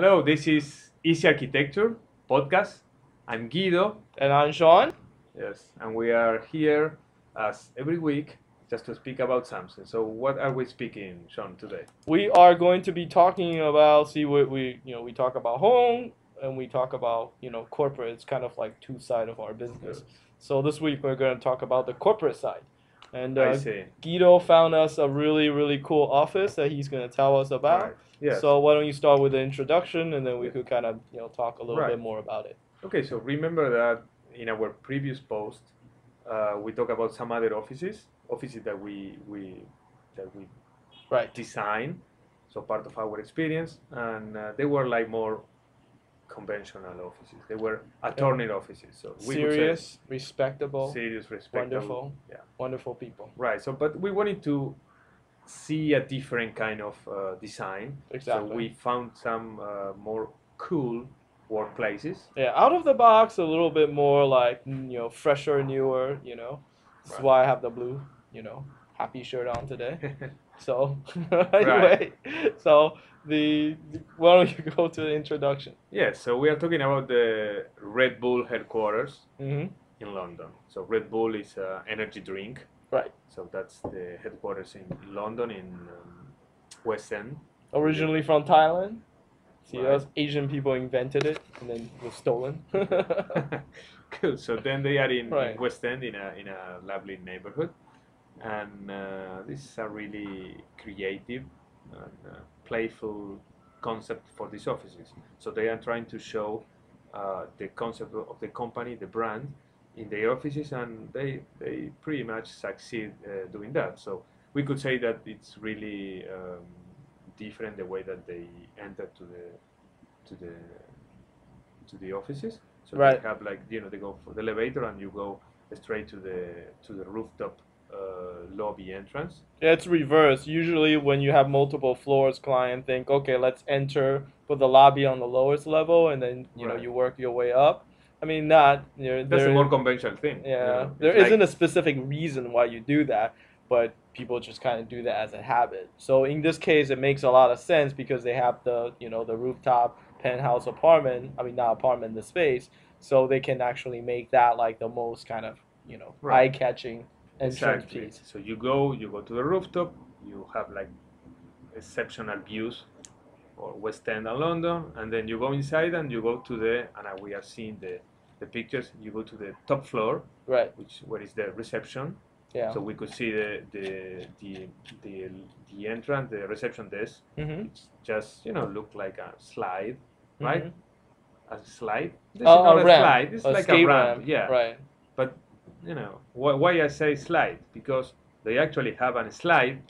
Hello, this is EZarch Podcast. I'm Guido. And I'm Sean. Yes, and we are here as every week just to speak about something. So, what are we speaking, Sean, today? We are going to be talking about we talk about home and we talk about corporate. It's kind of like two sides of our business. Yes. So this week we're going to talk about the corporate side. And I see. Guido found us a really cool office that he's going to tell us about. Right. Yes. So why don't you start with the introduction and then we could kind of talk a little Right. bit more about it. Okay, so remember that in our previous post, we talked about some other offices that we Right. design, so part of our experience, and they were like more conventional offices. They were attorney offices, so we Serious, could respectable, say serious, respectable. wonderful, wonderful people. Right. So, but we wanted to see a different kind of design. Exactly. So we found some more cool workplaces. Yeah, out of the box, a little bit more like fresher, newer. That's Right. why I have the blue, happy shirt on today. So anyway, so why don't you go to the introduction? Yes. So we are talking about the Red Bull headquarters Mm-hmm. in London. So Red Bull is an energy drink. Right. So that's the headquarters in London, in West End. Originally from Thailand. See, Right. us Asian people invented it and then it was stolen. Cool. So then they are in Right. West End in a lovely neighborhood, and this is a really creative and playful concept for these offices. So they are trying to show the concept of the company, the brand, in their offices, and they pretty much succeed doing that. So we could say that it's really different the way that they enter to the to the offices. So Right. they have like they go for the elevator and you go straight to the rooftop lobby entrance. Yeah, it's reverse. Usually, when you have multiple floors, client think, okay, let's enter, put the lobby on the lowest level, and then Right. you work your way up. I mean, not That's a more conventional thing. yeah. It's There like- isn't a specific reason why you do that, but people just kind of do that as a habit. So in this case, it makes a lot of sense because they have the rooftop penthouse apartment. I mean, not apartment, the space, so they can actually make that like the most kind of Right. eye-catching entrance Exactly. piece. So you go to the rooftop. You have like exceptional views for West End and London, and then you go inside and you go to and we are seeing the pictures. You go to the top floor, Right. where is the reception. Yeah. So we could see the entrance, the reception desk. Mm-hmm. It's just look like a slide, right? Mm-hmm. A slide. This is Oh, not a a ramp. slide. It's A like skate a ramp. Yeah. Right. But why I say slide, because they actually have a slide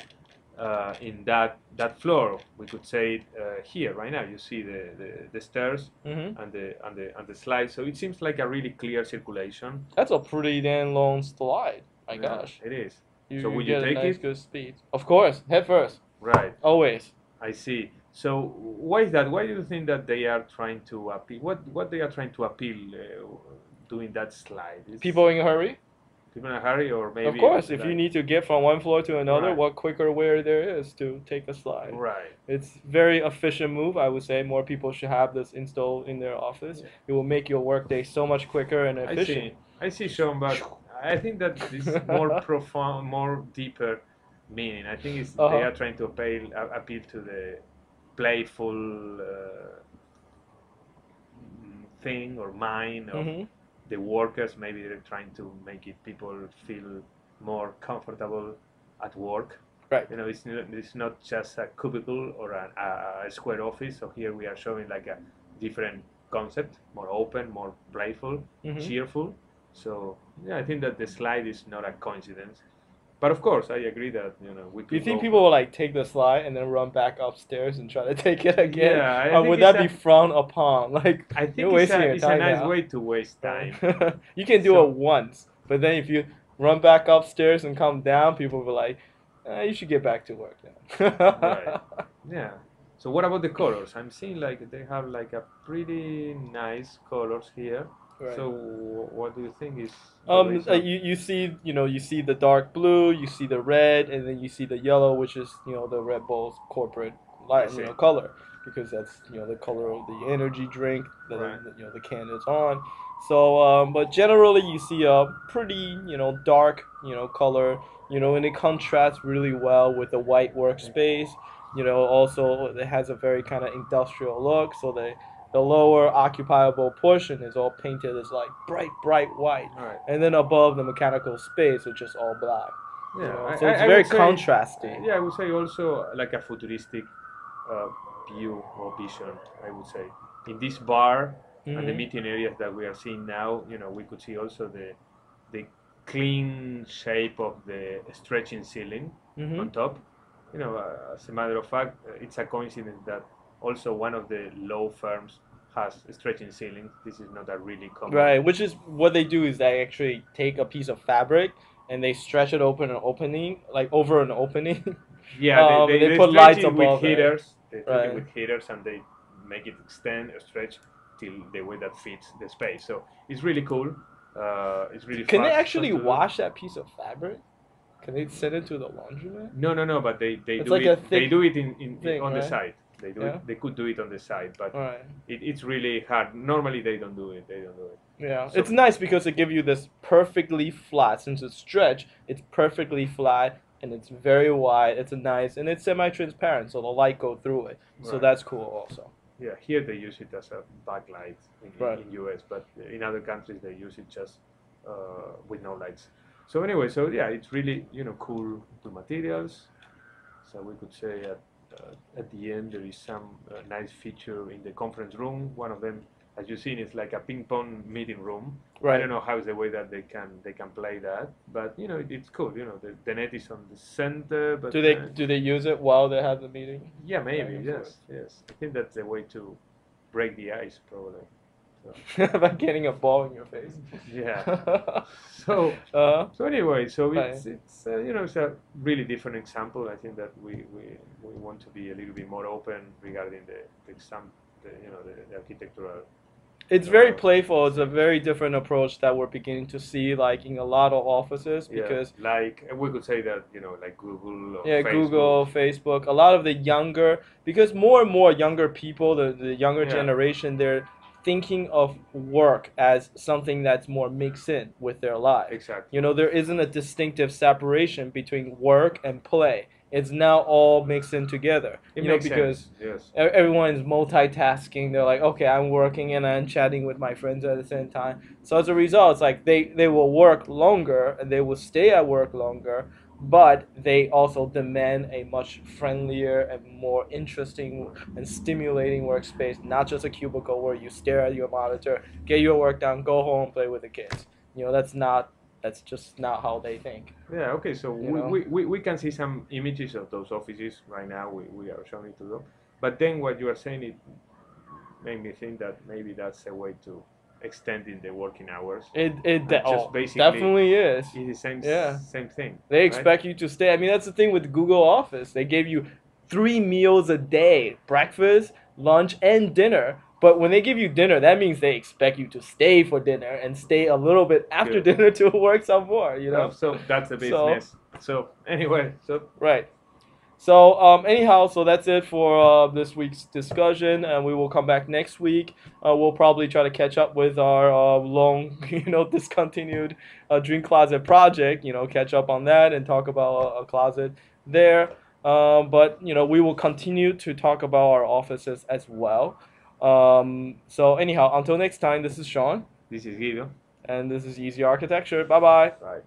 in that floor. We could say here right now. You see the stairs Mm-hmm. and the slide. So it seems like a really clear circulation. That's a pretty damn long slide. My Yeah, gosh. it is. You, So you would you get a take nice it? good speed. Of course, head first, Right. always. I see. So why is that? Why do you think that they are trying to appeal? What they are trying to appeal doing that slide? Is People in a hurry. people in a hurry, or maybe Of course, if you like- need to get from one floor to another, Right. what quicker way there is to take a slide. Right. It's very efficient move. I would say more people should have this installed in their office. Yeah. It will make your workday so much quicker and efficient. I see, Sean, but I think that this more profound, more deeper meaning. I think it's Uh-huh. they are trying to appeal to the playful thing or mind of Mm-hmm. the workers. Maybe they're trying to make it people feel more comfortable at work. Right. It's not just a cubicle or a square office. So here we are showing like a different concept, more open, more playful, Mhm. cheerful. So yeah, I think that the slide is not a coincidence. But of course, I agree that we could. Do you think go people for- will like take the slide and then run back upstairs and try to take it again? Yeah, I Or think would it's that be a- frowned upon? Like I think you're wasting your it's a time nice now. way to waste time. You can do So- it once, but then if you run back upstairs and come down, people will be like, you should get back to work now. Right. Yeah. So what about the colors? I'm seeing like they have like a pretty nice colors here. Right. So what do you think is? the way so- You see you see the dark blue, you see the red, and then you see the yellow, which is the Red Bull's corporate I see. color. because that's the color of the energy drink that Right. the can is on. So, but generally you see a pretty dark color, and it contrasts really well with the white workspace. Also it has a very kind of industrial look. So the lower occupiable portion is all painted as like bright white, All right. and then above the mechanical space it's just all black. Yeah, So it's I very would say, contrasty. yeah, I would say also like a futuristic uh, view or vision. I would say in this bar and the Mhm. meeting areas that we are seeing now, we could see also the clean shape of the stretching ceiling on Mhm. top. As a matter of fact, it's a coincidence that also one of the law firms has stretching ceilings. This is not a really common. Right, which is what they do is they actually take a piece of fabric and they stretch it open an opening, like over an opening. Yeah, And they they put stretch lights it with above it. heaters. They stretch it Right. with heaters and they make it extend or stretch till the way that fits the space. So it's really cool. It's really Can they fast actually to do. wash that piece of fabric? Can they send it to the laundromat? No, but they It's do like a it. They thick do it in thing, on the right? side. They do Yeah. it. They could do it on the side, but Right. it's really hard. Normally they don't do it. They don't do it. Yeah, So- it's nice because it gives you this perfectly flat. Since it's stretch, it's perfectly flat and it's very wide. It's and it's semi-transparent, so the light go through it. So Right. that's cool also. Yeah, here they use it as a backlight Right. in US, but in other countries they use it just with no lights. So anyway, so yeah, it's really cool materials. So we could say at the end there is some nice feature in the conference room. One of them, as you've seen, is like a ping pong meeting room. I Right. don't know how is the way that they can play that, but it's cool. The net is on the center, but Do they use it while they have the meeting? yeah, maybe Back and yes. I think that's the way to break the ice, probably. By getting a ball in your face. Yeah. So so anyway, so it's it's a really different example. I think that we want to be a little bit more open regarding the architectural. It's very playful. It's a very different approach that we're beginning to see, like in a lot of offices, because like we could say that like Google or yeah, Facebook. Google, Facebook, a lot of the younger, because more and more younger people, the younger Yeah. generation, they're thinking of work as something that's more mixed in with their life. Exactly. There isn't a distinctive separation between work and play. It's now all mixed in together. It makes because sense. Yes. everyone is multitasking. They're like, okay, I'm working and I'm chatting with my friends at the same time. So as a result, it's like they will work longer and they will stay at work longer, but they also demand a much friendlier and more interesting and stimulating workspace, not just a cubicle where you stare at your monitor, get your work done, go home, play with the kids. That's just not how they think. Yeah, okay, so You know? we can see some images of those offices right now. We are showing it to them. But then what you are saying, it made me think that maybe that's a way to extending the working hours. Basically Definitely is. It's the same, Yeah. same thing. They right? expect you to stay. I mean, that's the thing with Google Office. They gave you 3 meals a day, breakfast, lunch, and dinner. But when they give you dinner, that means they expect you to stay for dinner and stay a little bit after Good. dinner to work some more, So that's the business. So anyway, so Right. So anyhow, so that's it for this week's discussion, and we will come back next week. We'll probably try to catch up with our long, discontinued Dream Closet project. Catch up on that and talk about a closet there. But we will continue to talk about our offices as well. So anyhow, until next time, this is Sean, this is Guido. and this is Easy Architecture. Bye bye. Bye.